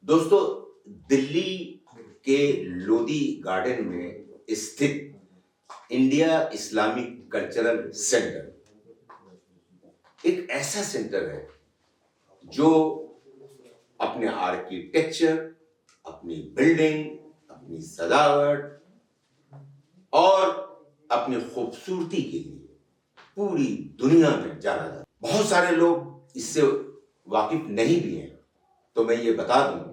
दोस्तों, दिल्ली के लोधी गार्डन में स्थित इंडिया इस्लामिक कल्चरल सेंटर एक ऐसा सेंटर है जो अपने आर्किटेक्चर, अपनी बिल्डिंग, अपनी सजावट और अपनी खूबसूरती के लिए पूरी दुनिया में जाना जाता है। बहुत सारे लोग इससे वाकिफ नहीं भी हैं, तो मैं ये बता दूं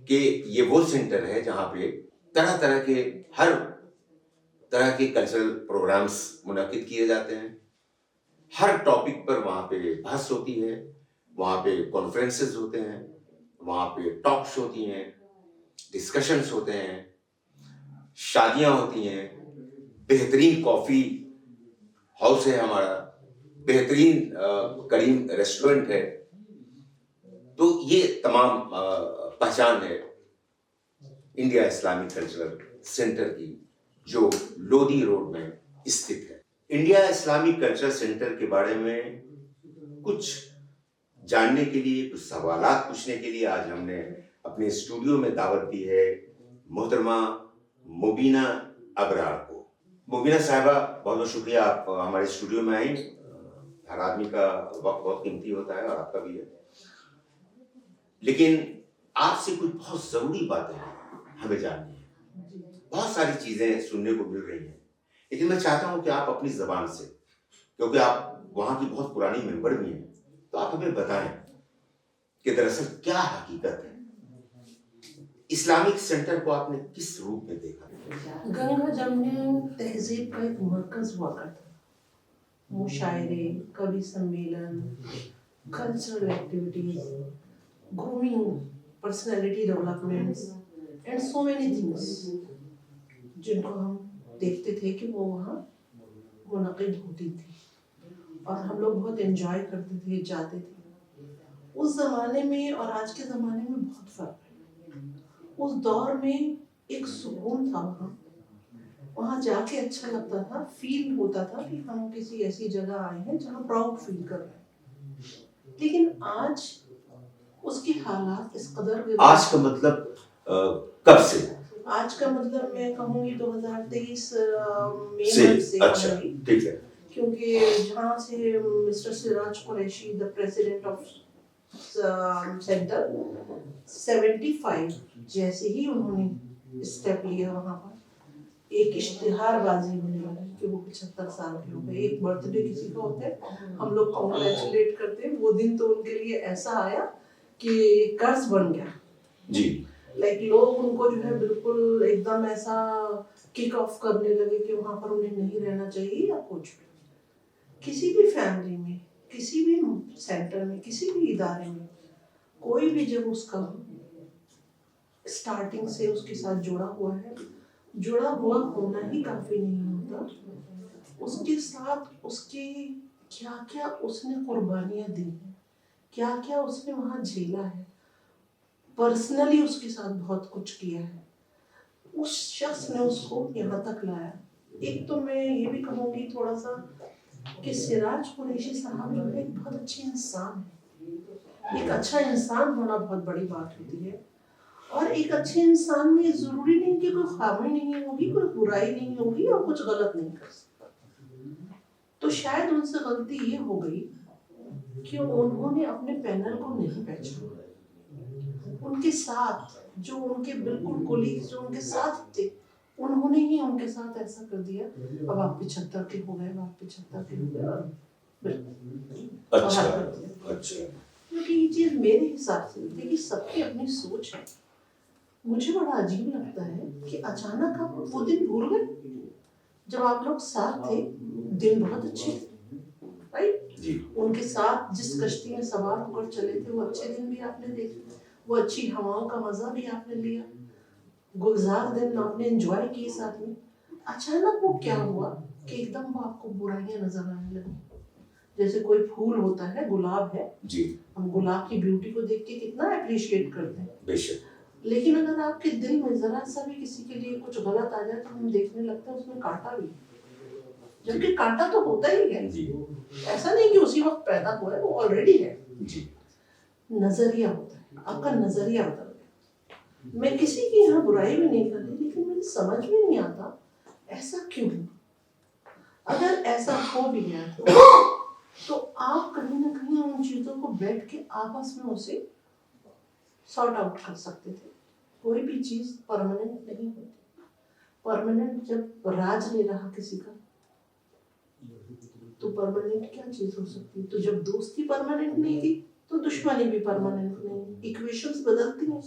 कि ये वो सेंटर है जहां पे तरह तरह के हर तरह के कल्चरल प्रोग्राम्स मुनक्किद किए जाते हैं। हर टॉपिक पर वहां पे बहस होती है, वहां पे कॉन्फ्रेंसेस होते हैं, वहां पे टॉक्स होती हैं, डिस्कशंस होते हैं, शादियां होती हैं, बेहतरीन कॉफी हाउस है हमारा, बेहतरीन करीम रेस्टोरेंट है। तो ये तमाम पहचान है इंडिया इस्लामिक कल्चरल सेंटर की, जो लोधी रोड में स्थित है। इंडिया इस्लामिक कल्चरल सेंटर के बारे में कुछ जानने के लिए, कुछ सवालात पूछने के लिए आज हमने अपने स्टूडियो में दावत दी है मोहतरमा मुबीना अबरार को। मुबीना साहिबा, बहुत बहुत शुक्रिया, आप हमारे स्टूडियो में आई। हर आदमी का वक्त बहुत कीमती होता है और आपका भी है, लेकिन आपसे कुछ बहुत जरूरी बातें हमें जाननी है। बहुत सारी चीजें सुनने को मिल रही हैं, लेकिन मैं चाहता हूं कि आप अपनी जबान से, क्योंकि आप वहां की बहुत पुरानी मेंबर भी हैं, तो आप हमें बताएं कि दरअसल क्या हकीकत है। इस्लामिक सेंटर को आपने किस रूप में देखा? गंगा जमुनी तहजीब का एक मरकज हुआ करता था। मुशायरे, कवि सम्मेलन, cultural activities, grooming, personality developments and so many things, जिनको हम देखते थे कि वो वहाँ मुनक़िद होती थी और हम लोग बहुत एंजॉय करते थे, जाते थे। उस ज़माने में और आज के ज़माने में बहुत फ़र्क है। उस दौर में एक सुकून था वहाँ जाके अच्छा लगता था, फील होता था कि हम किसी ऐसी जगह आए हैं जहाँ प्राउड फील कर रहे हैं। लेकिन आज उसके हालात इस कदर, आज का मतलब कब से? आज का मतलब मैं कहूँगी 2023 मई से। अच्छा, ठीक है। क्योंकि जहाँ से mister Siraj Qureshi, the president of centre, 75 जैसे ही उन्होंने स्टेप लिया, वहाँ पर एक इश्तिहारबाजी होने लगी कि वो 75 साल के हो गए। एक बर्थडे किसी का होता है, हम लोग कॉन्ग्रेचुलेट करते हैं, वो दिन तो उनके लिए ऐसा आया कि कर्ज बन गया जी। लाइक लोग उनको जो है बिल्कुल एकदम ऐसा किक ऑफ करने लगे कि वहाँ पर उन्हें नहीं रहना चाहिए या कुछ भी। किसी भी फैमिली में, किसी भी सेंटर में, किसी भी इदारे में, कोई भी जब उसका स्टार्टिंग से उसके साथ जुड़ा हुआ है, जुड़ा हुआ होना ही काफी नहीं होता, उसके साथ उसकी क्या क्या उसने कुर्बानियां दी हैं, क्या क्या उसने वहां झेला है, पर्सनली उसके साथ बहुत कुछ किया है, उस शख्स ने उसको यहाँ तक लाया। एक तो मैं ये भी कहूँगी थोड़ा सा कि सिराज कुरैशी साहब जो है एक बहुत अच्छे इंसान है। एक अच्छा इंसान होना बहुत बड़ी बात होती है, और एक अच्छे इंसान में जरूरी नहीं कि कोई खामी नहीं होगी, कोई बुराई नहीं होगी और कुछ गलत नहीं कर सकता। तो शायद उनसे गलती ये हो गई कि उन्होंने अपने पैनल को नहीं पहचाना। उनके साथ जो उनके बिल्कुल कोलीग्स जो उनके साथ थे, उन्होंने ही उनके साथ ऐसा कर दिया, अब आप 75 के हो गए, आप 75 के हो गए। अच्छा, अच्छा। क्योंकि ये चीज मेरे हिसाब से, देखिए सबकी अपनी सोच है, मुझे बड़ा अजीब लगता है कि अचानक आप वो दिन भूल गए जब आप लोग साथ थे। दिन बहुत अच्छे थे, राइट जी। उनके साथ जिस कश्ती में सवार होकर चले थे, वो अच्छे दिन भी आपने देखे, वो अच्छी हवाओं का मजा भी आपने लिया, गुलजार दिन आपने एंजॉय किए साथ में। अचानक वो क्या हुआ कि एकदम वो आपको बुराइयां नजर आने लगी। जैसे कोई फूल होता है, गुलाब है जी, हम गुलाब की ब्यूटी को देख के कितना अप्रिशिएट करते हैं, बेशक, लेकिन अगर आपके दिल में जरा सा भी किसी के लिए कुछ गलत आ जाए तो हम देखने लगते हैं उसमें कांटा भी, जबकि कांटा तो होता ही है जी। ऐसा नहीं कि उसी वक्त पैदा हुआ है, वो ऑलरेडी है जी। नजरिया होता है, आपका नजरिया बदल गया। मैं किसी की यहाँ बुराई भी नहीं कर रही, लेकिन मुझे समझ में नहीं आता ऐसा क्यों। अगर ऐसा हो भी गया तो आप कहीं ना कहीं उन चीजों को बैठ के आपस में उसे सॉर्ट आउट कर सकते थे। कोई भी चीज परमानेंट नहीं होती। परमानेंट जब राज नहीं रहा किसी का, तो परमानेंट क्या चीज हो सकती है। तो जब दोस्ती परमानेंट नहीं थी तो दुश्मनी भी परमानेंट नहीं। इक्वेशंस बदलती हैं,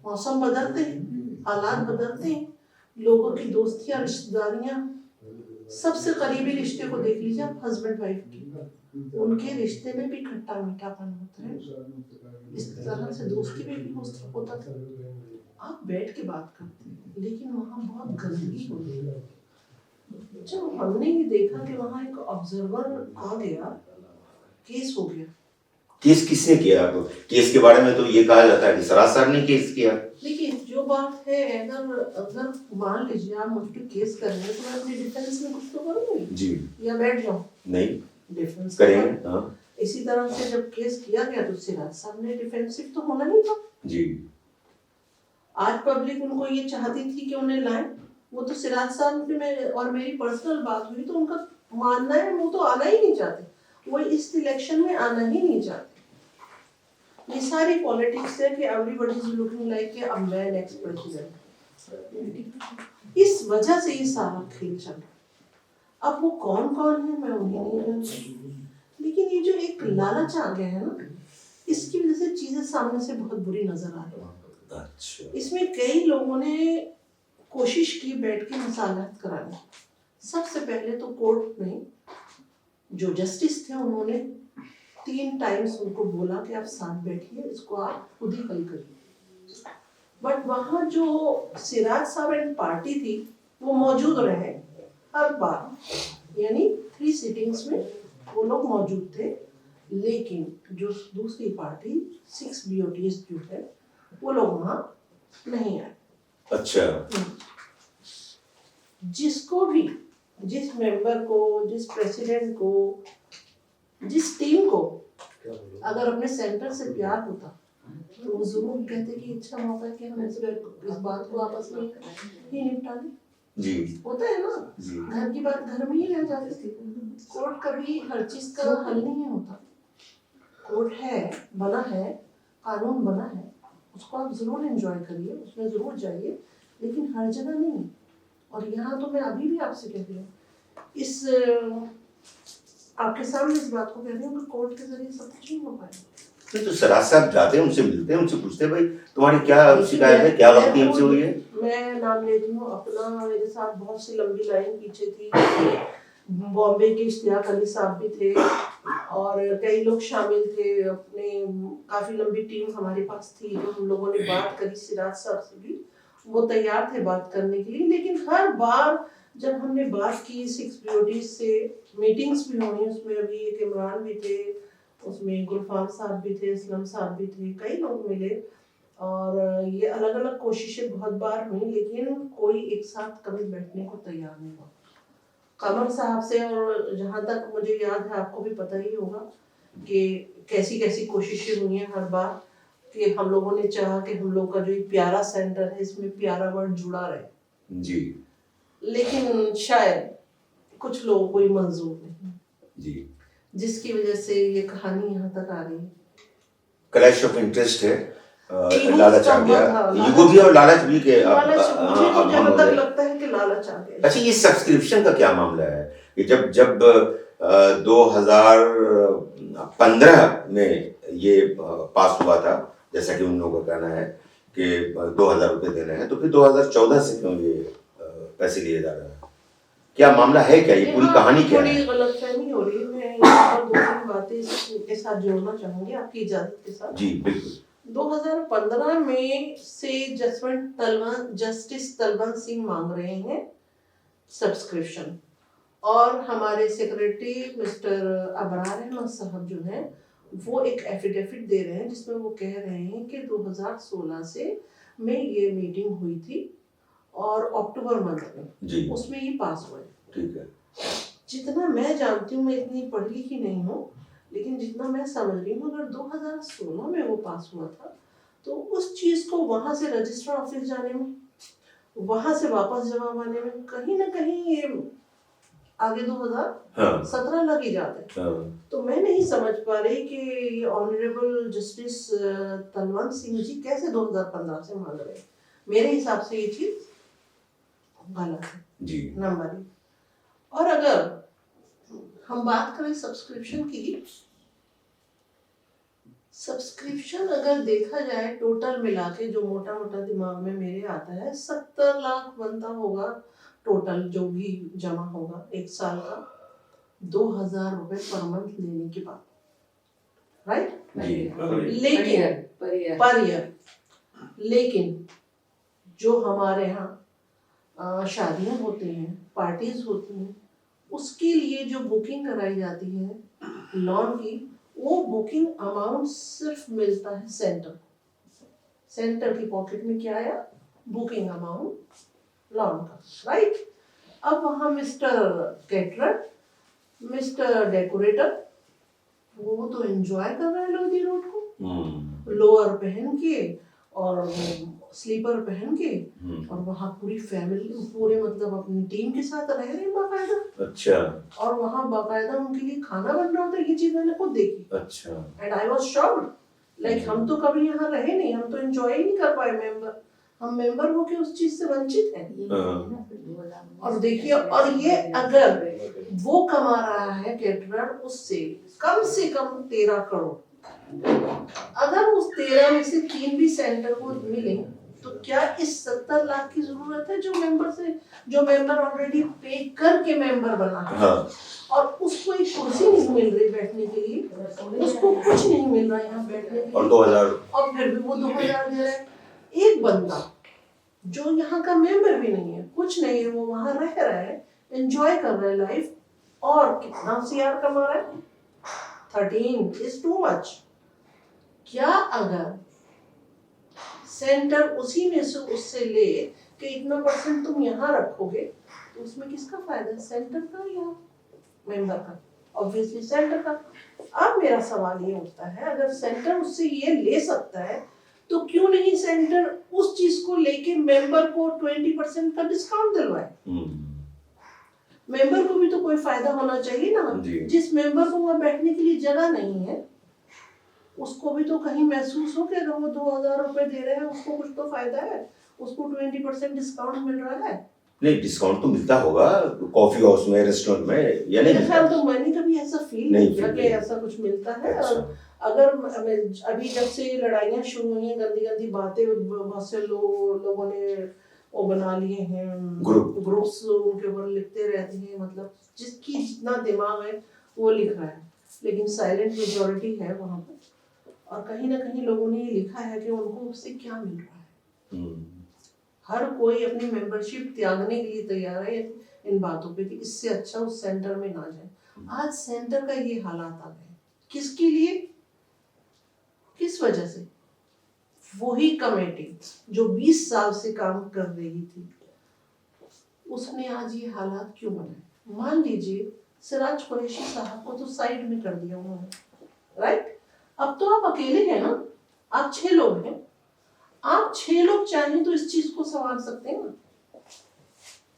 मौसम बदलते हैं, हालात बदलते हैं, लोगों की दोस्तियां, रिश्तेदारियां। सबसे करीबी रिश्ते को देख लीजिए आप, हस्बैंड वाइफ की, उनके रिश्ते में भी खट्टा मीठापन होता है। इस तरह से दोस्ती में भी होता था। आप बैठ के बात करते हैं, लेकिन वहाँ बहुत गंदगी हो रही है। जब हमने ये देखा कि वहाँ एक ऑब्जर्वर आ गया, केस हो गया। केस किसने किया? तो केस के बारे में तो ये कहा जाता है कि सराज सर ने केस किया। देखिए जो बात है, अगर मान लीजिए आप मुझ पे केस कर रहे हैं तो मैं अपनी डिफेंस में कुछ तो करूंगी जी, या बैठ जाऊं? नहीं, डिफेंस करेंगे। हाँ इसी तरह से जब केस किया गया तो सिराज साहब ने डिफेंसिव तो होना ही था जी। आज पब्लिक उनको ये चाहती थी कि उन्हें लाएं। वो तो सिराज साहब में और मेरी पर्सनल बात हुई तो उनका मानना है वो तो आना ही नहीं चाहते, वो इस इलेक्शन में आना ही नहीं चाहते। ये सारी पॉलिटिक्स है कि एवरीबॉडी इज लुकिंग लाइक कि अब मैं नेक्स्ट प्रेसिडेंट। इस वजह से ये सारा खेल चल रहा है। अब वो कौन कौन है मैं उन्हें नहीं जानती, लेकिन ये जो एक लालच आ गया है ना, इसकी वजह से चीजें सामने से बहुत बुरी नजर आ रही है। अच्छा। इसमें कई लोगों ने कोशिश की बैठ के मसालहत कराने। सबसे पहले तो कोर्ट में जो जस्टिस थे उन्होंने 3 टाइम्स उनको बोला कि आप साथ बैठिए, इसको आप खुद ही हल करिए। बट वहाँ जो सिराज साहब एंड पार्टी थी वो मौजूद रहे हर बार, यानी 3 सीटिंग्स में वो लोग मौजूद थे। लेकिन जो दूसरी पार्टी 6 BOTs जो है वो लोग वहाँ नहीं आए। अच्छा। जिसको भी, जिस मेंबर को, जिस प्रेसिडेंट को, जिस टीम को अगर अपने सेंटर से प्यार होता तो वो जरूर कहते कि अच्छा मौका है कि हम इस बात को आपस में ही निपटा लें। जी, होता है ना, जी। घर की बात घर में ही रह जाती थी। कोर्ट कभी हर चीज का हल नहीं होता। कोर्ट है, बना है, कानून बना है, उसको आप जरूर एंजॉय करिए, उसमें जरूर जाइए, लेकिन हर जगह नहीं। और यहाँ तो मैं अभी भी आपसे कह रही हूँ, आपके सामने इस बात को कह रही हूँ कि कोर्ट के जरिए सब कुछ नहीं हो पाएगा। तो सराज साहब जाते हैं, उनसे मिलते हैं, उनसे पूछते हैं भाई तुम्हारी क्या शिकायत है, क्या गलती हमसे हुई है। मैं नाम लेती हूँ अपना, मेरे साथ बहुत सी लंबी लाइन पीछे थी। बॉम्बे के इश्तियाक अली साहब भी थे और कई लोग शामिल थे। अपने काफी लंबी टीम हमारे पास थी जो हम लोगों ने बात करी सिराज साहब से भी, वो तैयार थे बात करने के लिए। लेकिन हर बार जब हमने बात की 6 BOTs से, मीटिंग्स भी हुई, उसमें अभी एक इमरान भी थे, उसमें गुलफाम साहब भी थे, असलम साहब भी थे, कई लोग मिले और ये अलग अलग कोशिशें बहुत बार हुई, लेकिन कोई एक साथ कभी बैठने को तैयार नहीं हुआ। कमर साहब से, और जहाँ तक मुझे याद है आपको भी पता ही होगा कि कैसी कैसी कोशिशें हुई हैं हर बार कि हम लोगों ने चाहा कि हम लोग का जो प्यारा सेंटर है इसमें प्यारा वर्ड जुड़ा रहे जी, लेकिन शायद कुछ लोगों को ये मंजूर नहीं जी, जिसकी वजह से ये कहानी यहाँ तक आ रही है। क्लैश ऑफ इंटरेस्ट है, ईगो लालच आ गया, ईगो भी और लालच भी के लालच, मुझे तो जहाँ तक लगता है कि लालच आ गया। अच्छा, ये सब्सक्रिप्शन का क्या मामला है कि जब 2015 में ये पास हुआ था, जैसा कि उन लोगों का कहना है कि 2000 रुपये देने हैं, तो फिर 2014 से क्यों ये पैसे लिए जा रहे हैं? क्या मामला है, क्या ये पूरी कहानी क्या है? गलतफहमी हो रही है। मैं यहाँ पर 2-3 बातें इसके साथ जोड़ना चाहूंगी आपकी इजाजत के साथ। जी बिल्कुल। 2015 में से जस्टिस तलवंत सिंह मांग रहे हैं सब्सक्रिप्शन, और हमारे सेक्रेटरी मिस्टर अबरार अहमद साहब जो हैं वो एक एफिडेविट दे रहे हैं जिसमें वो कह रहे हैं कि 2016 से में ये मीटिंग हुई थी और अक्टूबर मंथ में जी, उसमें ये पास हुआ है। ठीक है। जितना मैं जानती हूँ, मैं इतनी पढ़ी लिखी नहीं हूँ, लेकिन जितना मैं समझ रही हूँ, अगर 2016 में वो पास हुआ था तो उस चीज को वहां से रजिस्टर ऑफिस जाने में, वहां से वापस जवाब आने में कहीं ना कहीं ये आगे 2017 लग ही जाते हैं। तो मैं नहीं समझ पा रही कि ये ऑनरेबल जस्टिस तलवंत सिंह जी कैसे 2015 से मांग रहे हैं। मेरे हिसाब से ये चीज गलत है जी। नंबर 1। और अगर हम बात करें सब्सक्रिप्शन की, सब्सक्रिप्शन अगर देखा जाए टोटल मिला के, जो मोटा मोटा दिमाग में मेरे आता है 70 लाख बनता होगा टोटल, जो भी जमा होगा एक साल का 2000 रुपए पर मंथ लेने के बाद, राइट? लेकिन पर ईयर, लेकिन जो हमारे यहाँ शादियां होती हैं, पार्टीज होती हैं, उसके लिए जो बुकिंग कराई जाती है लॉन की, वो बुकिंग अमाउंट सिर्फ मिलता है सेंटर की पॉकेट में। क्या आया? बुकिंग अमाउंट लॉन का, राइट? अब वहाँ मिस्टर कैटरर, मिस्टर डेकोरेटर, वो तो एंजॉय कर रहे हैं लोधी रोड को, लोअर पहन के और स्लीपर पहन के, और वहाँ पूरी फैमिली, पूरे मतलब अपनी टीम के साथ रह रहे हैं बाकायदा। अच्छा। और वहाँ बाकायदा उनके लिए खाना बन रहा होता है, ये चीज मैंने खुद देखी। अच्छा। And I was shocked, like हम तो कभी यहाँ रहे नहीं, हम तो एंजॉय ही नहीं कर पाए। हम मेंबर होके उस चीज से वंचित हैं। और देखिए, और ये अगर वो कमा रहा है कैटरर, उससे कम 13 करोड़, अगर उस 13 में से 3 भी सेंटर को मिले, तो क्या इस 70 लाख की जरूरत है? जो मेंबर ऑलरेडी पे करके मेंबर बना है, हाँ। और उसको एक कुर्सी नहीं मिल रही बैठने के लिए, उसको कुछ नहीं मिल रहा यहाँ बैठने के लिए, और 2000, और फिर भी वो 2000 दे रहा है। एक बंदा जो यहाँ का मेंबर भी नहीं है, कुछ नहीं है, वो वहां रह रहा है, एंजॉय कर रहा है लाइफ, और कितना सीआर कमा रहा है? 13 इज टू मच। क्या अगर सेंटर उसी में से उससे ले कि इतना % तुम यहाँ रखोगे, तो उसमें किसका फायदा है? सेंटर का या मेंबर का? ऑब्वियसली सेंटर का। अब मेरा सवाल ये उठता है, अगर सेंटर उससे ये ले सकता है, तो क्यों नहीं सेंटर उस चीज को लेके मेंबर को 20% का डिस्काउंट दिलवाए? मेंबर को भी तो कोई फायदा होना चाहिए ना। जिस मेंबर को वहाँ बैठने के लिए जगह नहीं है, उसको भी तो कहीं महसूस हो कि अगर वो 2000 रुपए दे रहे हैं, उसको कुछ तो फायदा है, उसको 20% डिस्काउंट मिल रहा है। नहीं, डिस्काउंट तो मिलता होगा कॉफी हाउस में, रेस्टोरेंट में, या नहीं मिलता? तो मैंने कभी ऐसा फील नहीं किया कि ऐसा कुछ मिलता है। और अगर अभी जब से लड़ाइयाँ शुरू हुई हैं, गंदी गंदी बातें, बहुत से लोगों ने वो बना लिए हैं ग्रुप्स, उनके ऊपर लिखते रहते हैं, मतलब जिसकी जितना दिमाग है वो लिख रहा है, लेकिन साइलेंट मेजॉरिटी है वहाँ पर। और कहीं ना कहीं लोगों ने ये लिखा है कि उनको उससे क्या मिल रहा है। हर कोई अपनी मेंबरशिप त्यागने के लिए तैयार है इन बातों पे कि इससे अच्छा उस सेंटर में ना जाए। आज सेंटर का ये हालात आ गए, किसके लिए, किस वजह से? वही कमेटी जो 20 साल से काम कर रही थी, उसने आज ये हालात क्यों बनाए? मान लीजिए सिराज कुरैशी साहब को तो साइड में कर दिया उन्होंने, राइट? अब तो आप अकेले हैं ना, आप 6 लोग हैं, आप 6 लोग चाहें तो इस चीज को संभाल सकते हैं ना।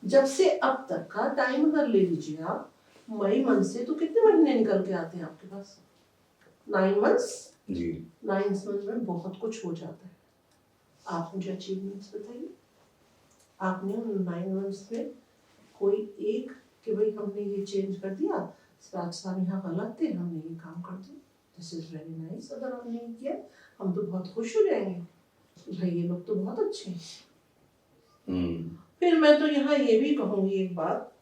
जब से अब तक का टाइम अगर ले लीजिए आप, मई मंथ से तो कितने महीने निकल के आते हैं आपके पास? 9 मंथ्स जी। 9 मंथ में बहुत कुछ हो जाता है। आप मुझे अचीवमेंट्स बताइए, आपने 9 मंथ्स में कोई एक कि भाई हमने ये चेंज कर दिया, सिराज साहब यहाँ गलत थे, हमने ये काम कर दिया, दिस इज वेरी नाइस। अगर हमने ये किया, हम तो बहुत खुश हो जाएंगे, भाई ये लोग तो बहुत अच्छे हैं। फिर मैं तो यहाँ ये भी कहूंगी एक बात,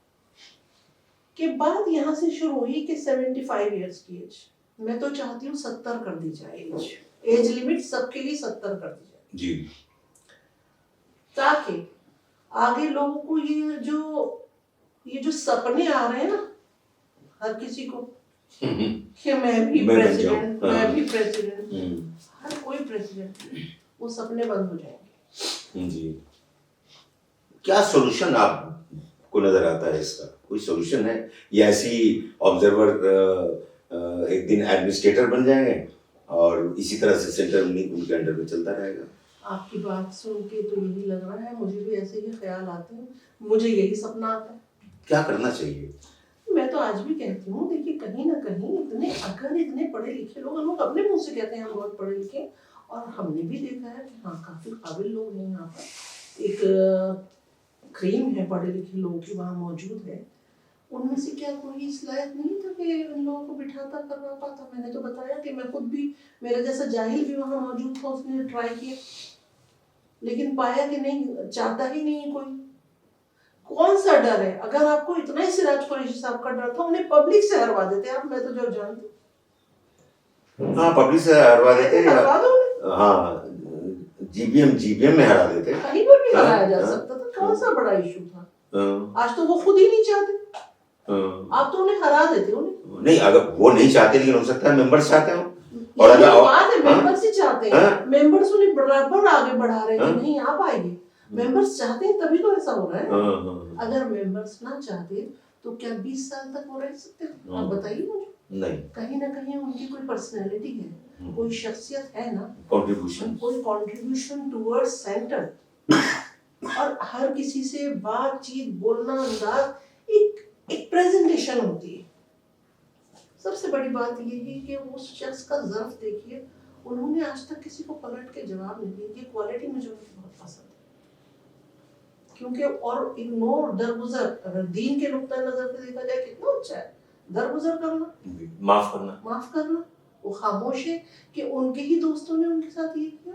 कि बात यहाँ से शुरू हुई कि 75 इयर्स की एज, मैं तो चाहती हूँ 70 कर दी जाए एज लिमिट, सबके लिए 70 कर दी जाए जी, ताकि आगे लोगों को ये जो सपने आ रहे हैं ना हर किसी को कि मैं भी प्रेसिडेंट, हर कोई प्रेसिडेंट, वो सपने बंद हो जाएंगे जी। क्या सॉल्यूशन आपको नजर आता है इसका? कोई सॉल्यूशन है या ऐसी ऑब्जर्वर एक दिन एडमिनिस्ट्रेटर बन जाएंगे और और इसी तरह से सेंटर उनके अंडर में चलता रहेगा। आपकी बात सुन के तो यही लग रहा है, मुझे भी ऐसे ही ख्याल आते हैं, मुझे यही सपना आता है। क्या करना चाहिए? मैं तो आज भी कहती हूँ, देखिए कहीं ना कहीं इतने पढ़े लिखे लोग अपने मुंह से कहते हैं हम बहुत पढ़े लिखे, और हमने भी देखा है कि हाँ काफी काबिल लोग हैं यहाँ पर, एक क्रीम है पढ़े लिखे लोगों की वहाँ मौजूद है। उनमें से क्या कोई इस लायक नहीं था कि इन लोगों को बिठाता करवा पाता? मैंने तो बताया कि मैं खुद भी, मेरा जैसा जाहिल भी वहाँ मौजूद था, उसने ट्राई किया, लेकिन पाया कि नहीं, चाहता ही नहीं कोई। कौन सा डर है? अगर आपको इतना ही सिराज कुरैशी साहब का डर था, उन्हें पब्लिक से हरवा देते आप, मैं तो जो जानती। हाँ, पब्लिक से हरवा देते, हरवा दो। हाँ, जीबीएम में हरा देते, कहीं पर भी हराया जा सकता था, कौन सा बड़ा इशू था? आज तो वो खुद ही नहीं चाहते, आप तो उन्हें हरा देते हो। नहीं, अगर वो नहीं चाहते, लेकिन हो सकता है मेंबर्स चाहते हो, और अगर बात है मेंबर्स ही चाहते हैं, मेंबर्स उन्हें बराबर आगे बढ़ा रहे हैं, नहीं आप आएंगे, मेंबर्स चाहते हैं तभी तो ऐसा हो रहा है। अगर मेंबर्स ना चाहते तो क्या 20 साल तक वो रह सकते? आप बताइए मुझे। नहीं, कहीं ना कहीं उनकी कोई पर्सनैलिटी है, कोई शख्सियत है ना, कंट्रीब्यूशन, कोई कंट्रीब्यूशन टुवर्ड्स सेंटर, और हर किसी से बातचीत, बोलना, अंदाज, एक प्रेजेंटेशन होती है। सबसे बड़ी बात ये है कि उस शख्स का ज़र्फ देखिए, उन्होंने आज तक किसी को पलट के जवाब नहीं दिया। ये क्वालिटी मुझे उनकी बहुत पसंद है, क्योंकि और इग्नोर, दरगुजर, अगर दीन के नुक्ता नजर से देखा जाए कितना अच्छा है दरगुजर करना, माफ करना। वो खामोश है कि उनके ही दोस्तों ने उनके साथ ये किया,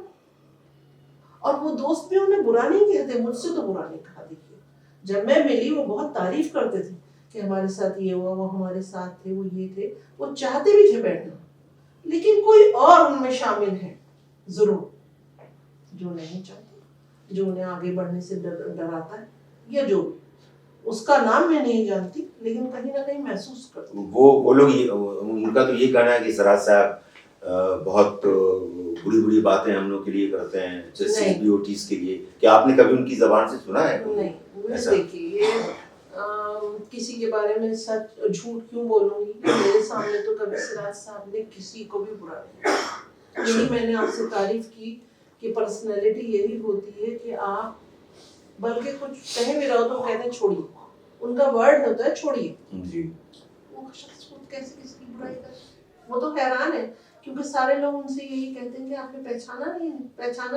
और वो दोस्त भी उन्हें बुरा नहीं कहते, मुझसे तो बुरा नहीं कहा। देखिए जब मैं मिली वो बहुत तारीफ करते थे कि हमारे साथ ये हुआ, वो हमारे साथ थे, वो ये थे, वो चाहते भी थे बैठना, लेकिन कोई और उनमें शामिल है जरूर जो नहीं चाहता, जो उन्हें आगे बढ़ने से डराता है, या जो उसका नाम मैं नहीं जानती, लेकिन कहीं ना कहीं महसूस करती हूँ। वो लोग, उनका तो ये कहना है कि सराज साहब बहुत बुरी बातें हम लोग के लिए करते हैं, जैसे बीओटीज के लिए। क्या आपने कभी उनकी जबान से सुना है? नहीं, देखिए किसी के बारे में सच झूठ क्यों बोलूंगी? मेरे सामने तो कभी सिराज साहब ने किसी को भी बुरा नहीं। यही मैंने आपसे तारीफ की कि पर्सनैलिटी यही होती है कि आप बल्कि कुछ कहे भी रहो तो कहते हैं छोड़िए, उनका वर्ड होता है छोड़िए जी। वो शख्स खुद कैसे किसी की बुराई करे? वो तो हैरान है, क्योंकि सारे लोग उनसे यही कहते हैं कि आपने पहचाना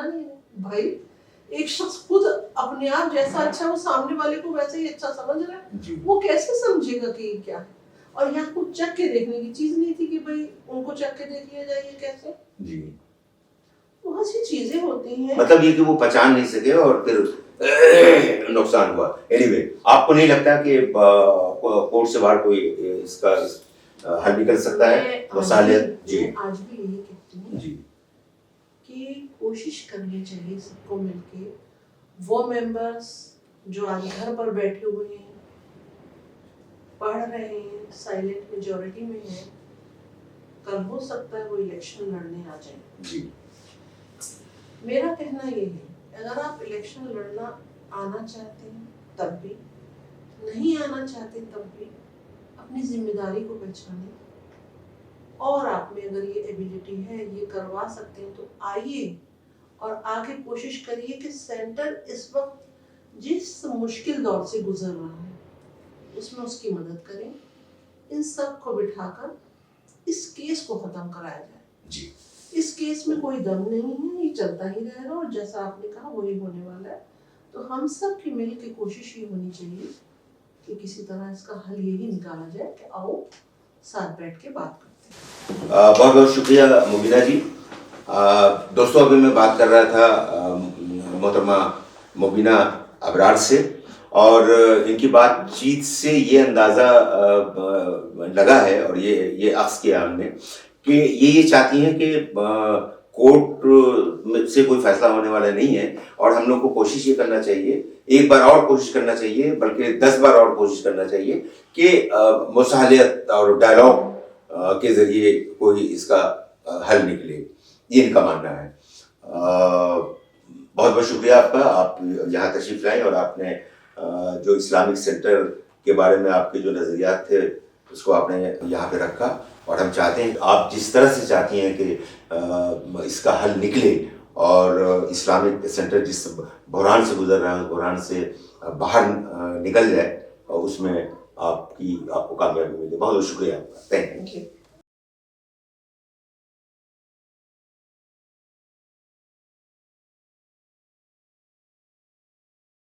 नहीं है। भाई एक शख्स खुद अपने आप जैसा अच्छा, वो सामने वाले को वैसे ही अच्छा समझ रहा है, वो कैसे समझेगा कि ये क्या है? और यहाँ कुछ चख के देखने की चीज नहीं थी कि भाई उनको चख के देख लिया जाए, कैसे जी। बहुत सी चीजें होती हैं, मतलब ये कि वो पहचान नहीं सके और फिर नुकसान हुआ। एनीवे, आपको नहीं लगता कि कोर्ट से बाहर कोई इसका हल निकल सकता है? वसालियत जी, आज भी यही कहती हूँ जी कि कोशिश करनी चाहिए सबको मिलके। वो मेंबर्स जो आज घर पर बैठे हुए हैं, पढ़ रहे हैं, साइलेंट मेजॉरिटी में हैं, कल हो सकता है वो इलेक्शन लड़ने आ जाए जी। मेरा कहना ये है, अगर आप इलेक्शन लड़ना आना चाहते हैं तब भी, नहीं आना चाहते तब भी, अपनी जिम्मेदारी को पहचानें, और आप में अगर ये एबिलिटी है, ये करवा सकते हैं तो आइए और आके कोशिश करिए कि सेंटर इस वक्त जिस मुश्किल दौर से गुजर रहा है उसमें उसकी मदद करें। इन सब को बिठाकर इस केस को खत्म कराया जाए जी। इस केस में कोई दम नहीं है, ये चलता ही रहेगा, और जैसा आपने कहा वही होने वाला है। तो हम सब की मिल के कोशिश ये होनी चाहिए कि किसी तरह इसका हल यही निकाला जाए कि आओ साथ बैठ के बात करते हैं। बहुत बहुत शुक्रिया मुबीना जी। दोस्तों, अभी मैं बात कर रहा था मोहतरमा मुबीना अबरार से, और इनकी बातचीत से ये अंदाज़ा लगा है और ये अक्स किया हमने कि ये चाहती हैं कि कोर्ट से कोई फैसला होने वाला नहीं है, और हम लोग को कोशिश ये करना चाहिए, एक बार और कोशिश करना चाहिए, बल्कि 10 बार और कोशिश करना चाहिए कि मुसाहलियत और डायलॉग के ज़रिए कोई इसका हल निकले। ये इनका मानना है। बहुत बहुत शुक्रिया आपका, आप यहाँ तशरीफ़ लाए और आपने जो इस्लामिक सेंटर के बारे में आपके जो नज़रियात थे उसको आपने यहाँ पे रखा। और हम चाहते हैं आप जिस तरह से चाहती हैं कि इसका हल निकले और इस्लामिक सेंटर जिस बहरान से गुजर रहा है उस बहरान से बाहर निकल जाए और उसमें आपको कामयाबी मिले। बहुत बहुत शुक्रिया आपका। Thank you. Thank you.